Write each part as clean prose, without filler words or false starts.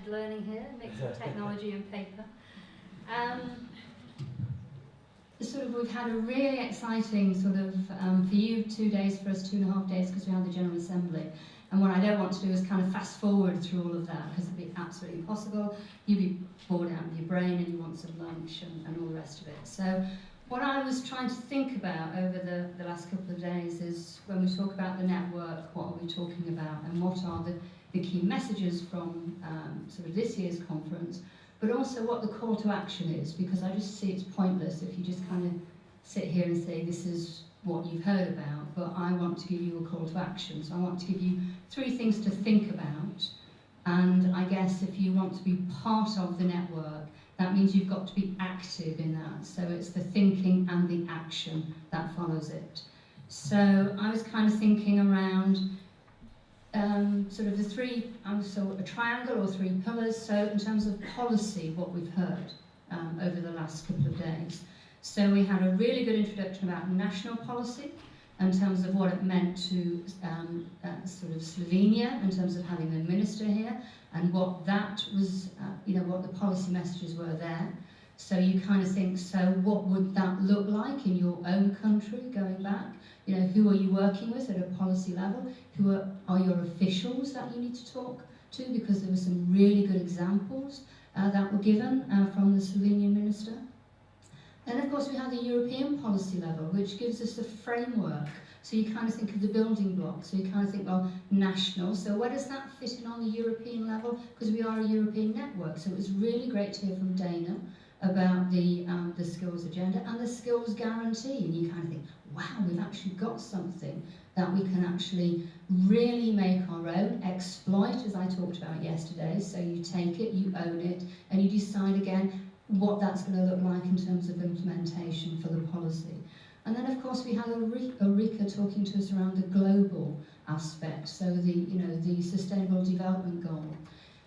blended learning here, mix of technology and paper. We've had a really exciting for you 2 days, for us 2.5 days, because we had the General Assembly. And what I don't want to do is kind of fast forward through all of that, because it'd be absolutely impossible. You'd be bored out of your brain and you want some lunch and all the rest of it. So what I was trying to think about over the last couple of days is, when we talk about the network, what are we talking about, and what are the key messages from this year's conference, but also what the call to action is, because I just see it's pointless if you just kind of sit here and say this is what you've heard about, but I want to give you a call to action. So I want to give you 3 things to think about, and I guess if you want to be part of the network, that means you've got to be active in that. So it's the thinking and the action that follows it. So I was kind of thinking around the 3, a triangle or 3 pillars. So in terms of policy, what we've heard over the last couple of days. So we had a really good introduction about national policy in terms of what it meant to Slovenia in terms of having a minister here, and what that was, what the policy messages were there. So you kind of think, so what would that look like in your own country going back? Who are you working with at a policy level? Who are your officials that you need to talk to? Because there were some really good examples that were given from the Slovenian minister. Then, of course, we have the European policy level, which gives us a framework. So you kind of think of the building blocks. So you kind of think, well, national. So where does that fit in on the European level? Because we are a European network. So it was really great to hear from Dana about the skills agenda and the skills guarantee. And you kind of think, wow, we've actually got something that we can actually really make our own, exploit, as I talked about yesterday. So you take it, you own it, and you decide again what that's going to look like in terms of implementation for the policy. And then, of course, we had Ulrika talking to us around the global aspect, so the Sustainable Development Goal.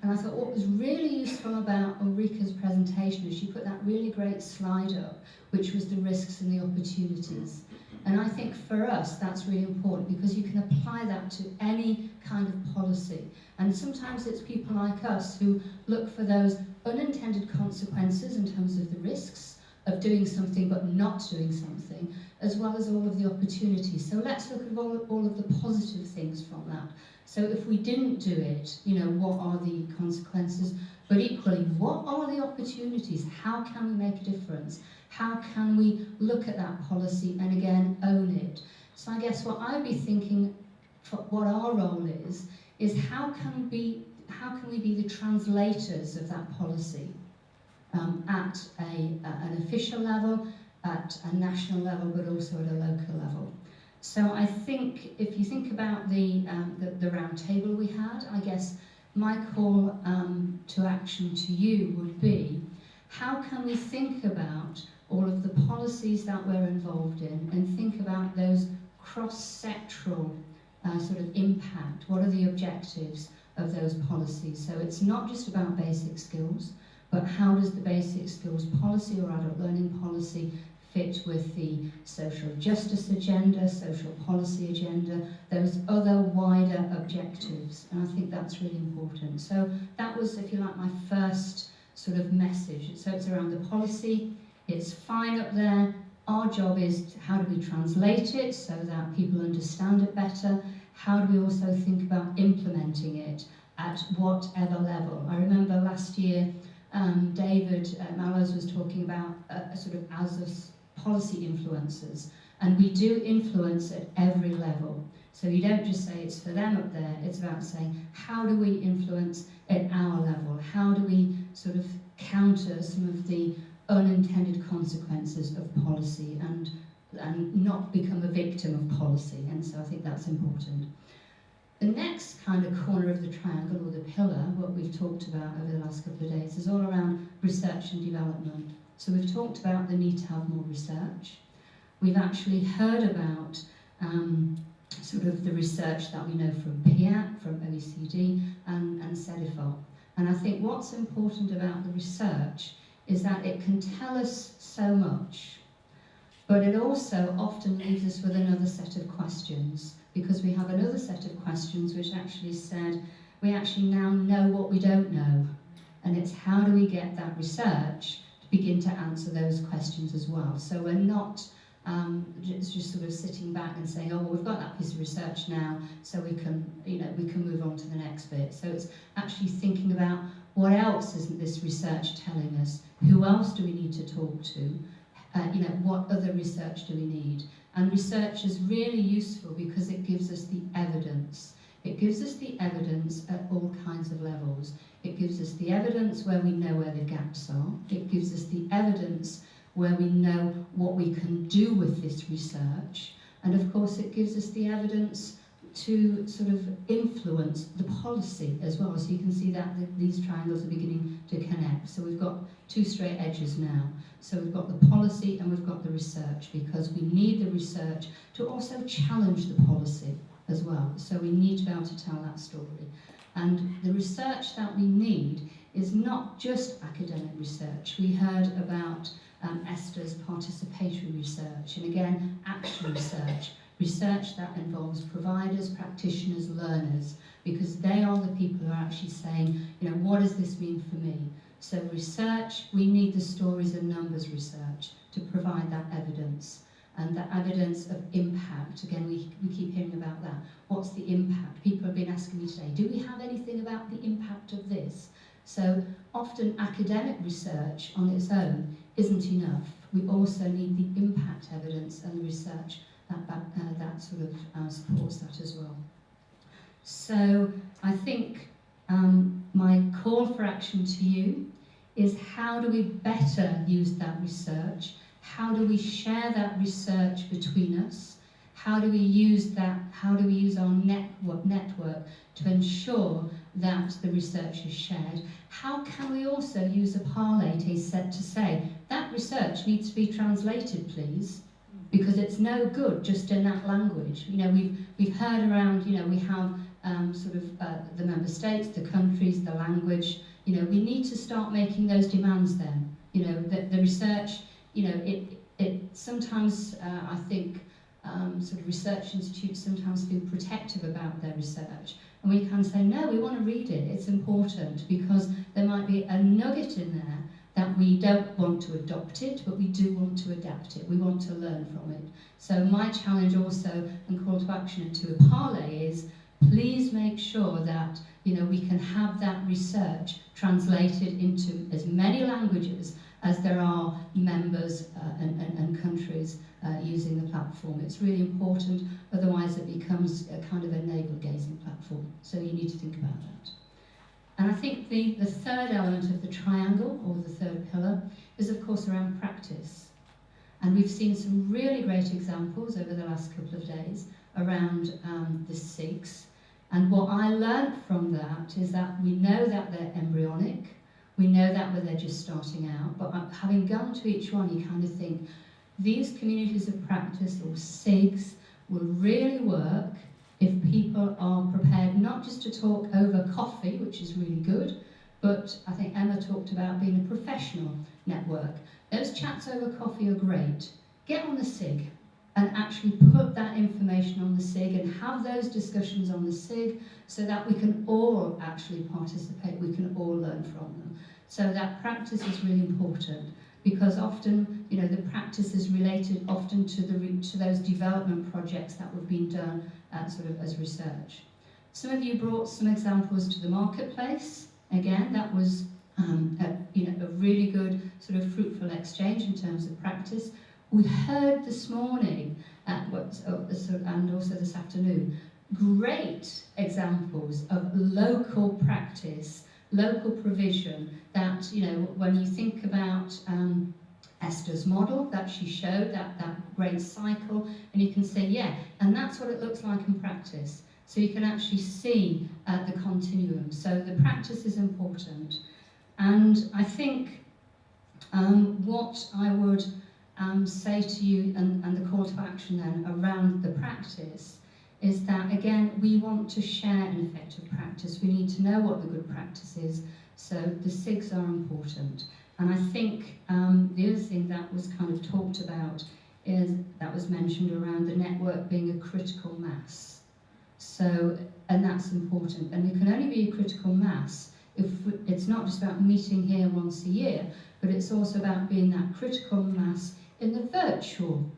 And I thought what was really useful about Ulrika's presentation is she put that really great slide up, which was the risks and the opportunities. And I think for us that's really important, because you can apply that to any kind of policy. And sometimes it's people like us who look for those unintended consequences in terms of the risks of doing something but not doing something, as well as all of the opportunities. So let's look at all of the positive things from that. So if we didn't do it, what are the consequences? But equally, what are the opportunities? How can we make a difference? How can we look at that policy and again own it? So I guess what I'd be thinking, for what our role is how can we be the translators of that policy at an official level, at a national level, but also at a local level. So I think if you think about the round table we had, I guess my call to action to you would be, how can we think about all of the policies that we're involved in and think about those cross-sectoral impact? What are the objectives of those policies? So it's not just about basic skills, but how does the basic skills policy or adult learning policy fit with the social justice agenda, social policy agenda, those other wider objectives? And I think that's really important. So that was, if you like, my first message. So it's around the policy, it's fine up there. Our job is how do we translate it so that people understand it better? How do we also think about implementing it at whatever level? I remember last year David Mallows was talking about as policy influencers, and we do influence at every level. So you don't just say it's for them up there, it's about saying how do we influence at our level? How do we counter some of the unintended consequences of policy and not become a victim of policy? And so I think that's important. The next kind of corner of the triangle, or the pillar, what we've talked about over the last couple of days, is all around research and development. So we've talked about the need to have more research. We've actually heard about the research that we know from PIAC, from OECD, and CEDIFOP. And I think what's important about the research is that it can tell us so much, but it also often leaves us with another set of questions, because we have another set of questions which actually said, we actually now know what we don't know. and it's how do we get that research to begin to answer those questions as well. So we're not just sort of sitting back and saying, oh, well, we've got that piece of research now, so we can move on to the next bit. So it's actually thinking about what else isn't this research telling us? Who else do we need to talk to? What other research do we need? And research is really useful because it gives us the evidence. It gives us the evidence at all kinds of levels. It gives us the evidence where we know where the gaps are. It gives us the evidence where we know what we can do with this research. And of course it gives us the evidence to sort of influence the policy as well. So you can see that these triangles are beginning to connect. So we've got two straight edges now. So we've got the policy and we've got the research, because we need the research to also challenge the policy as well. So we need to be able to tell that story. And the research that we need is not just academic research. We heard about Esther's participatory research, and again, action research. Research that involves providers, practitioners, learners, because they are the people who are actually saying, what does this mean for me? So research, we need the stories and numbers research to provide that evidence, and that evidence of impact. Again, we keep hearing about that. What's the impact? People have been asking me today, do we have anything about the impact of this? So often academic research on its own isn't enough. We also need the impact evidence and the research that sort of supports that as well. So I think my call for action to you is, how do we better use that research? How do we share that research between us? How do we use that? How do we use our network to ensure that the research is shared? How can we also use a parlay to say that research needs to be translated, please? Because it's no good just in that language. We've heard around, we have the member states, the countries, the language. We need to start making those demands then. The research, it sometimes, I think, research institutes sometimes feel protective about their research. And we can say, no, we want to read it, it's important, because there might be a nugget in there that we don't want to adopt it, but we do want to adapt it. We want to learn from it. So my challenge also, and call to action to a parlay, is please make sure that we can have that research translated into as many languages as there are members and countries using the platform. It's really important, otherwise it becomes a kind of a navel-gazing platform. So you need to think about that. And I think the third element of the triangle, or the third pillar, is of course around practice. And we've seen some really great examples over the last couple of days around the SIGs. And what I learned from that is that we know that they're embryonic, we know that they're just starting out, but having gone to each one, you kind of think, these communities of practice, or SIGs, will really work if people are prepared not just to talk over coffee, which is really good, but I think Emma talked about being a professional network. Those chats over coffee are great. Get on the SIG and actually put that information on the SIG and have those discussions on the SIG so that we can all actually participate, we can all learn from them. So that practice is really important, because often, the practice is related often to those development projects that have been done as research. Some of you brought some examples to the marketplace. Again, that was a really good fruitful exchange in terms of practice. We heard this morning, and also this afternoon, great examples of local practice, local provision that, when you think about Esther's model that she showed, that great cycle, and you can say, yeah, and that's what it looks like in practice. So you can actually see the continuum. So the practice is important. And I think what I would say to you, and the call to action then around the practice, is that, again, we want to share an effective practice. We need to know what the good practice is. So the SIGs are important. And I think the other thing that was kind of talked about that was mentioned around the network being a critical mass. So, and that's important. And it can only be a critical mass It's not just about meeting here once a year, but it's also about being that critical mass in the virtual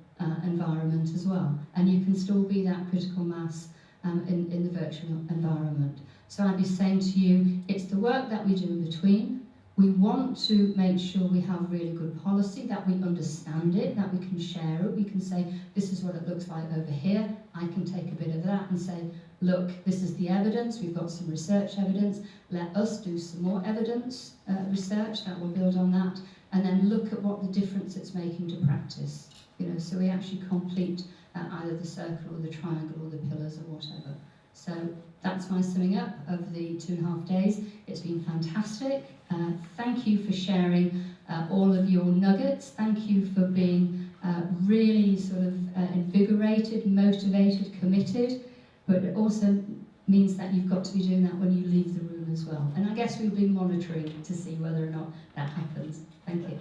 environment as well. And you can still be that critical mass in the virtual environment. So I'd be saying to you, it's the work that we do in between. We want to make sure we have really good policy, that we understand it, that we can share it. We can say, this is what it looks like over here. I can take a bit of that and say, look, this is the evidence. We've got some research evidence. Let us do some more evidence research that will build on that, and then look at what the difference it's making to practice. So we actually complete either the circle or the triangle or the pillars or whatever. So that's my summing up of the 2.5 days. It's been fantastic. Thank you for sharing all of your nuggets. Thank you for being really sort of invigorated, motivated, committed, but it also means that you've got to be doing that when you leave the room as well. And I guess we'll be monitoring to see whether or not that happens. Thank you.